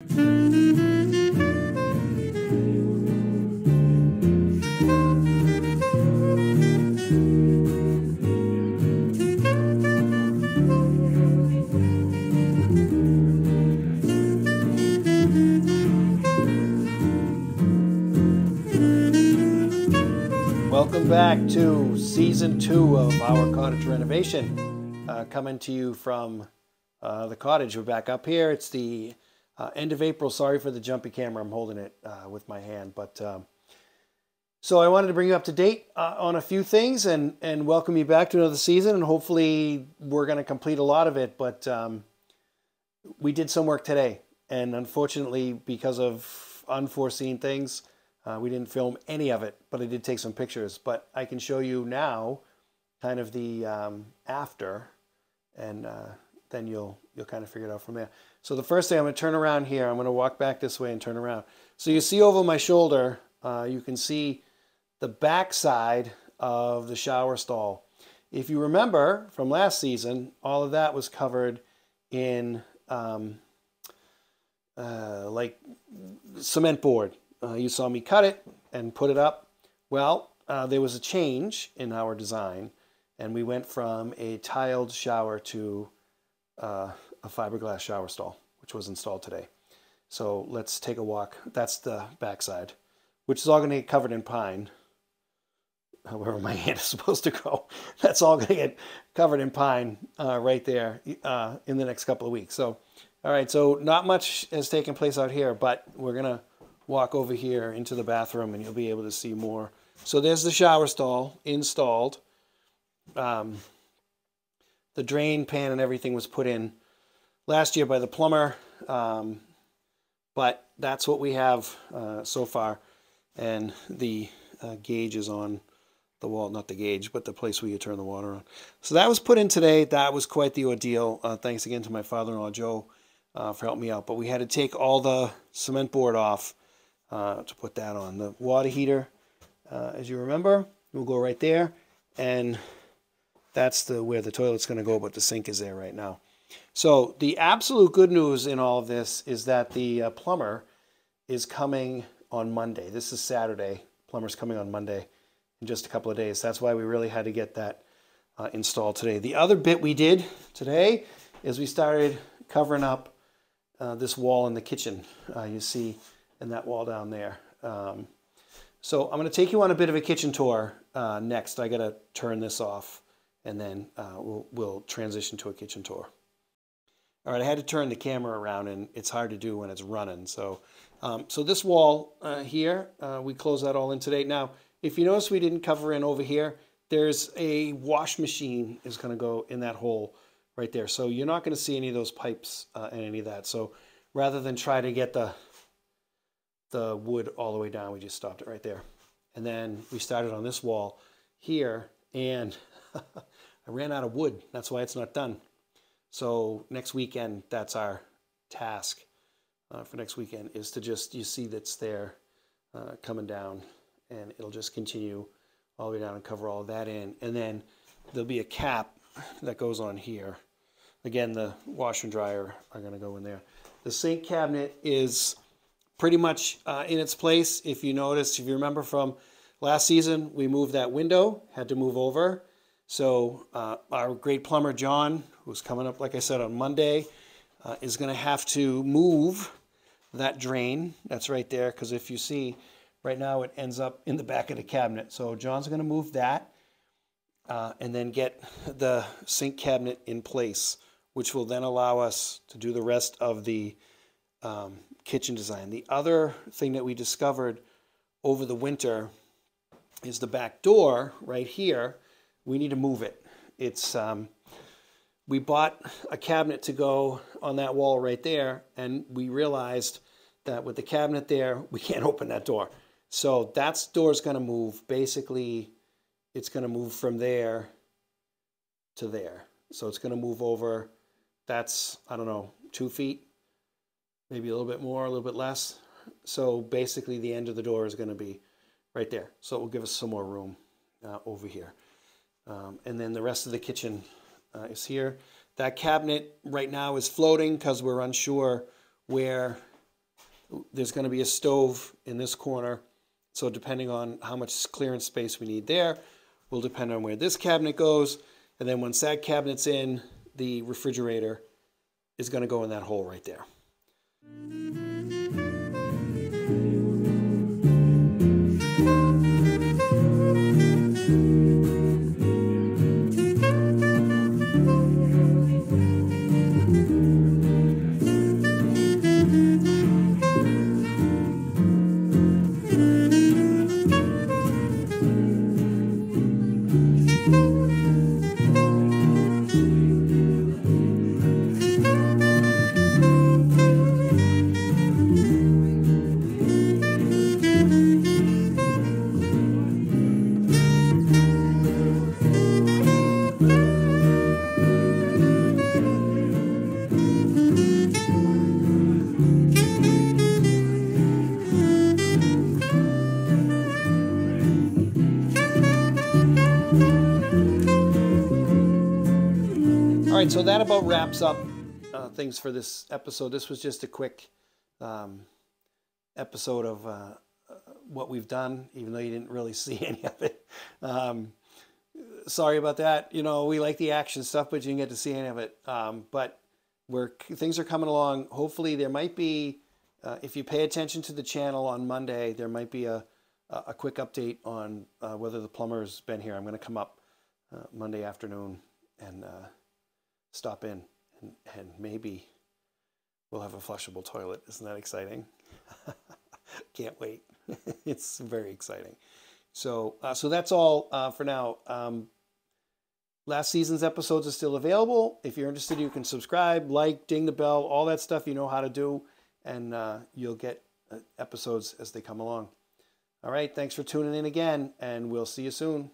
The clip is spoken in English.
Welcome back to Season 2 of our Cottage renovation. Coming to you from the Cottage. We're back up here. It's the end of April. Sorry for the jumpy camera. I'm holding it with my hand. But so I wanted to bring you up to date on a few things and welcome you back to another season. And hopefully we're going to complete a lot of it. But we did some work today. And unfortunately, because of unforeseen things, we didn't film any of it, but I did take some pictures. But I can show you now kind of the after, and then you'll kind of figure it out from there. So the first thing, I'm going to turn around here. I'm going to walk back this way and turn around. So you see over my shoulder, you can see the back side of the shower stall. If you remember from last season, all of that was covered in like cement board. You saw me cut it and put it up. Well, there was a change in our design, and we went from a tiled shower to a fiberglass shower stall, which was installed today. So let's take a walk. That's the backside, which is all going to get covered in pine. However my hand is supposed to go. That's all going to get covered in pine right there in the next couple of weeks. So, all right, so not much has taken place out here, but we're going to walk over here into the bathroom and you'll be able to see more. So there's the shower stall installed. The drain pan and everything was put in last year by the plumber. But that's what we have so far. And the gauge is on the wall, not the gauge, but the place where you turn the water on. So that was put in today. That was quite the ordeal. Thanks again to my father-in-law, Joe, for helping me out. But we had to take all the cement board off to put that on. The water heater, as you remember, will go right there, and that's where the toilet's going to go, but the sink is there right now. So the absolute good news in all of this is that the plumber is coming on Monday. This is Saturday. Plumber's coming on Monday in just a couple of days. That's why we really had to get that installed today. The other bit we did today is we started covering up this wall in the kitchen. You see and that wall down there. So I'm going to take you on a bit of a kitchen tour next. I got to turn this off, and then we'll transition to a kitchen tour. All right, I had to turn the camera around, and it's hard to do when it's running. So, so this wall here, we closed that all in today. Now, if you notice, we didn't cover in over here. There's a wash machine is going to go in that hole right there. So you're not going to see any of those pipes and any of that. So rather than try to get the wood all the way down, we just stopped it right there. And then we started on this wall here, and I ran out of wood. That's why it's not done. So next weekend, that's our task for next weekend, is to just, you see that's there coming down, and it'll just continue all the way down and cover all of that in. And then there'll be a cap that goes on here. Again, the washer and dryer are going to go in there. The sink cabinet is pretty much in its place. If you notice, if you remember from last season, we moved that window, had to move over. So our great plumber, John, who's coming up, like I said, on Monday, is going to have to move that drain. That's right there, because if you see, right now it ends up in the back of the cabinet. So John's going to move that and then get the sink cabinet in place, which will then allow us to do the rest of the kitchen design. The other thing that we discovered over the winter is the back door right here. We need to move it. It's we bought a cabinet to go on that wall right there, and we realized that with the cabinet there, we can't open that door. So that door's going to move. Basically, it's going to move from there to there. So it's going to move over. That's, I don't know, 2 feet. Maybe a little bit more, a little bit less. So basically the end of the door is going to be right there. So it will give us some more room over here. And then the rest of the kitchen is here. That cabinet right now is floating because we're unsure where There's going to be a stove in this corner. So depending on how much clearance space we need there, will depend on where this cabinet goes. And then once that cabinet's in, the refrigerator is going to go in that hole right there. All right, so that about wraps up things for this episode. This was just a quick episode of what we've done, even though you didn't really see any of it. Sorry about that. You know, we like the action stuff, but you didn't get to see any of it. But things are coming along. Hopefully there might be, if you pay attention to the channel on Monday, there might be a quick update on whether the plumber's been here. I'm going to come up Monday afternoon and stop in, and maybe we'll have a flushable toilet. Isn't that exciting? Can't wait. It's very exciting. So that's all for now. Last season's episodes are still available. If you're interested, you can subscribe, like, ding the bell, all that stuff you know how to do, and you'll get episodes as they come along. All right, thanks for tuning in again, and we'll see you soon.